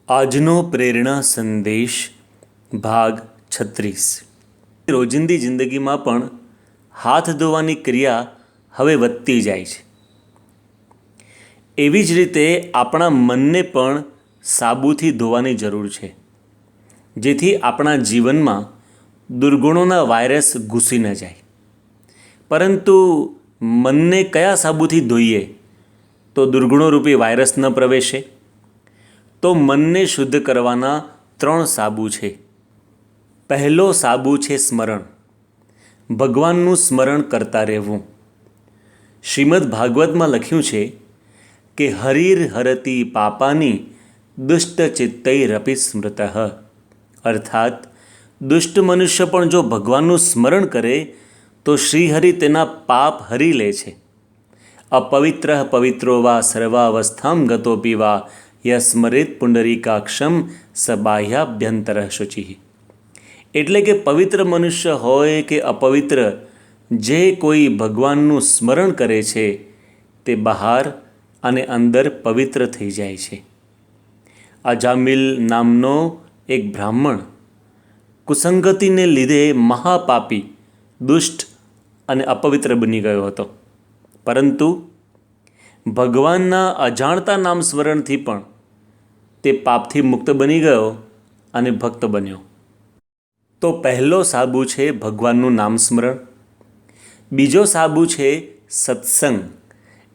આજનો પ્રેરણા સંદેશ ભાગ 36। રોજિંદી જિંદગીમાં પણ હાથ ધોવાની ક્રિયા હવે વધતી જાય છે। એવી જ રીતે આપણા મનને પણ સાબુથી ધોવાની જરૂર છે, જેથી આપણા જીવનમાં દુર્ગુણોના વાયરસ ઘૂસી ન જાય। પરંતુ મનને કયા સાબુથી ધોઈએ તો દુર્ગુણોરૂપી વાયરસ ન પ્રવેશે? તો મનને શુદ્ધ કરવાના 3 સાબુ છે। પહેલો સાબુ છે સ્મરણ। ભગવાનનું સ્મરણ કરતા રહેવું। શ્રીમદ ભાગવતમાં લખ્યું છે કે હરિર હરતી પાપાની દુષ્ટ ચિત્તૈરપી સ્મૃતઃ, અર્થાત દુષ્ટ મનુષ્ય પણ જો ભગવાનનું સ્મરણ કરે તો શ્રીહરિ તેના પાપ હરી લે છે। અપવિત્ર પવિત્રો વા સર્વાવસ્થામ ગતોપી વા યસ્મરેત પુંડરીકાક્ષમ સબાહ્યાભ્યંતર શુચિ। એટલે કે પવિત્ર મનુષ્ય હોય કે અપવિત્ર, જે કોઈ ભગવાનનું સ્મરણ કરે છે તે બહાર અને અંદર પવિત્ર થઈ જાય છે। અજામિલ નામનો એક બ્રાહ્મણ કુસંગતિને લીધે મહાપાપી, દુષ્ટ અને અપવિત્ર બની ગયો હતો, પરંતુ ભગવાનના અજાણતા નામ સ્મરણથી પણ તે પાપથી મુક્ત બની ગયો અને ભક્ત બન્યો। તો પહેલો સાબુ છે ભગવાનનું નામ સ્મરણ। બીજો સાબુ છે સત્સંગ,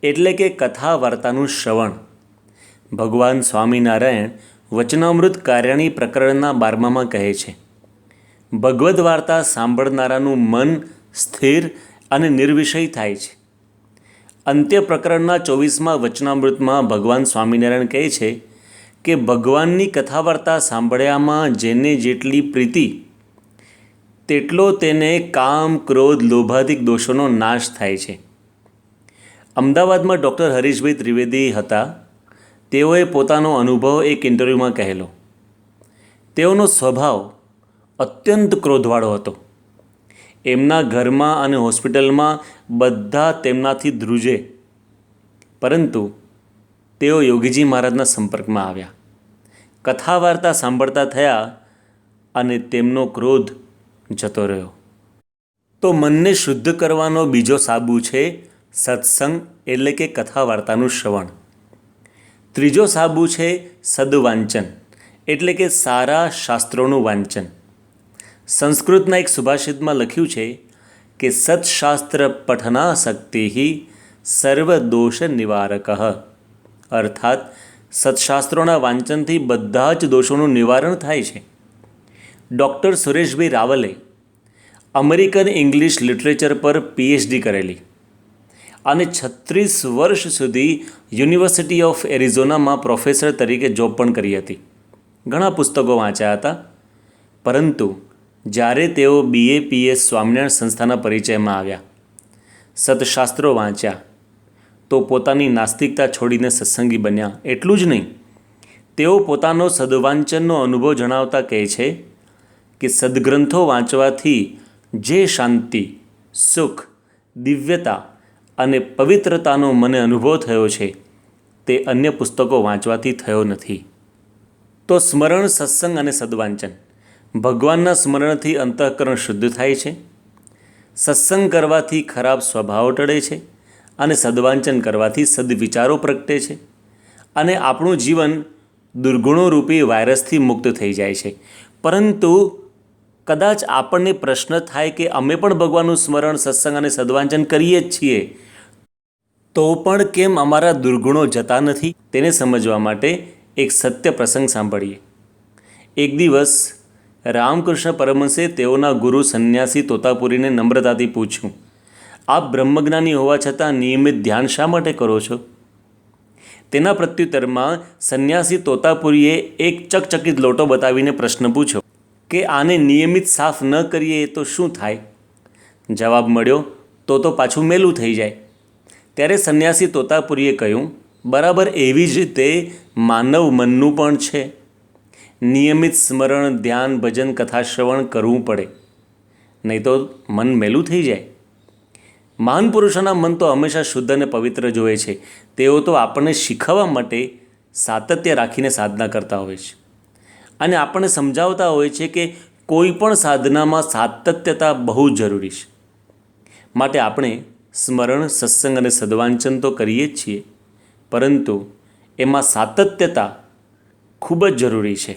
એટલે કે કથા વાર્તાનું શ્રવણ। ભગવાન સ્વામિનારાયણ વચનામૃત કાર્યાણી પ્રકરણના 12માં કહે છે, ભગવદ્ વાર્તા સાંભળનારાનું મન સ્થિર અને નિર્વિષય થાય છે। અંત્ય પ્રકરણના 24માં વચનામૃતમાં ભગવાન સ્વામિનારાયણ કહે છે કે ભગવાનની કથા વાર્તા સાંભળ્યામાં જેને જેટલી પ્રીતિ, તેટલો તેને કામ, ક્રોધ, લોભાદિક દોષોનો નાશ થાય છે। અમદાવાદમાં ડૉક્ટર હરીશભાઈ ત્રિવેદી હતા। તેઓએ પોતાનો અનુભવ એક ઇન્ટરવ્યૂમાં કહેલો। તેઓનો સ્વભાવ અત્યંત ક્રોધવાળો હતો। એમના ઘરમાં અને હોસ્પિટલમાં બધા તેમનાથી ધ્રુજે, પરંતુ તેઓ યોગીજી મહારાજના સંપર્કમાં આવ્યા, કથા વાર્તા સાંભળતા થયા અને તેમનો ક્રોધ જતો રહ્યો। તો મનને શુદ્ધ કરવાનો બીજો સાબુ છે સત્સંગ, એટલે કે કથા વાર્તાનું શ્રવણ। ત્રીજો સાબુ છે સદવાંચન, એટલે કે સારા શાસ્ત્રોનું વાંચન। સંસ્કૃતના એક સુભાષિતમાં લખ્યું છે કે સત્શાસ્ત્ર પઠનાસક્તિ સર્વદોષ નિવારક, અર્થાત સત્શાસ્ત્રોના વાંચનથી બધા જ દોષોનું નિવારણ થાય છે। ડૉક્ટર સુરેશભાઈ રાવલે અમેરિકન ઇંગ્લિશ લિટરેચર પર PhD કરેલી અને 36 વર્ષ સુધી યુનિવર્સિટી ઓફ એરિઝોનામાં પ્રોફેસર તરીકે જોબ પણ કરી હતી। ઘણા પુસ્તકો વાંચ્યા હતા, પરંતુ જ્યારે તેઓ BAPS સ્વામિનારાયણ સંસ્થાના પરિચયમાં આવ્યા, સત્શાસ્ત્રો વાંચ્યા, તો પોતાની નાસ્તિકતા છોડીને સત્સંગી બન્યા। એટલું જ નહીં, તેઓ પોતાનો સદવાંચનનો અનુભવ જણાવતા કહે છે કે સદગ્રંથો વાંચવાથી જે શાંતિ, સુખ, દિવ્યતા અને પવિત્રતાનો મને અનુભવ થયો છે, તે અન્ય પુસ્તકો વાંચવાથી થયો નથી। તો સ્મરણ, સત્સંગ અને સદવાંચન। ભગવાનના સ્મરણથી અંતઃકરણ શુદ્ધ થાય છે, સત્સંગ કરવાથી ખરાબ સ્વભાવ ટળે છે, અને સદવાંચન કરવાથી સદવિચારો પ્રગટે છે, અને આપણું જીવન દુર્ગુણોરૂપી વાયરસથી મુક્ત થઈ જાય છે। પરંતુ કદાચ આપણને પ્રશ્ન થાય કે અમે પણ ભગવાનનું સ્મરણ, સત્સંગ અને સદવાંચન કરીએ જ છીએ, તો પણ કેમ અમારા દુર્ગુણો જતા નથી? તેને સમજવા માટે એક સત્ય પ્રસંગ સાંભળીએ। એક દિવસ રામકૃષ્ણ પરમહંસે તેઓના ગુરુ સંન્યાસી તોતાપુરીને નમ્રતાથી પૂછ્યું, આપ બ્રહ્મજ્ઞાની હોવા છતાં નિયમિત ધ્યાન શા માટે કરો છો? તેના પ્રત્યુત્તરમાં સંન્યાસી તોતાપુરીએ એક ચકચકિત લોટો બતાવીને પ્રશ્ન પૂછ્યો કે આને નિયમિત સાફ ન કરીએ તો શું થાય? જવાબ મળ્યો, તો પાછું મેલું થઈ જાય। ત્યારે સંન્યાસી તોતાપુરીએ કહ્યું, બરાબર એવી જ રીતે માનવ મનનું પણ છે। નિયમિત સ્મરણ, ધ્યાન, ભજન, કથા શ્રવણ કરવું પડે, નહીં તો મન મેલું થઈ જાય। મહાન પુરુષોના મન તો હંમેશા શુદ્ધ અને પવિત્ર જ હોય છે। તેઓ તો આપણને શીખવવા માટે સાતત્ય રાખીને સાધના કરતા હોય છે। અને આપણને સમજાવતા હોય છે કે કોઈ પણ સાધનામાં સાતત્યતા બહુ જ જરૂરી છે. માટે આપણે સ્મરણ, સત્સંગ અને સદવાંચન તો કરીએ જ છીએ, પરંતુ એમાં સાતત્યતા ખૂબ જ જરૂરી છે.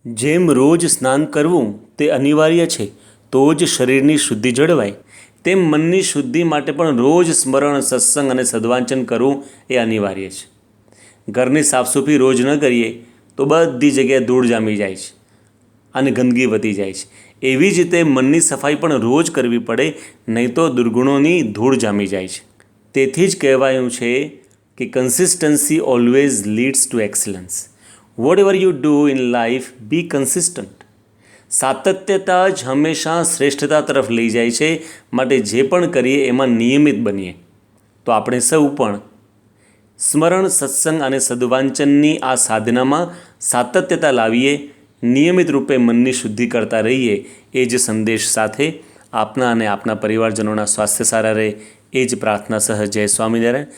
જેમ રોજ સ્નાન કરવું તે અનિવાર્ય છે તો જ શરીરની શુદ્ધિ જળવાય, તેમ મનની શુદ્ધિ માટે પણ રોજ સ્મરણ, સત્સંગ અને સદવાંચન કરવું એ અનિવાર્ય છે. ઘરની સાફસૂફી રોજ ન કરીએ તો બધી જગ્યાએ ધૂળ જામી જાય છે અને ગંદકી વધી જાય છે. એવી જ રીતે મનની સફાઈ પણ રોજ કરવી પડે, નહીં તો દુર્ગુણોની ધૂળ જામી જાય છે. તેથી જ કહેવાયું છે કે consistency always leads to excellence. Whatever you do in life be consistent. સાતત્યતા જ હંમેશા શ્રેષ્ઠતા તરફ લઈ જાય છે. માટે જે પણ કરીએ એમાં નિયમિત બનીએ. તો આપણે સૌ પણ સ્મરણ, સત્સંગ અને સદવાંચનની આ સાધનામાં સાતત્યતા લાવીએ, નિયમિત રૂપે મનની શુદ્ધિ કરતા રહીએ. એ જ સંદેશ સાથે આપના અને આપના પરિવારજનોના સ્વાસ્થ્ય સારા રહે એ જ પ્રાર્થના સહ જય સ્વામિનારાયણ.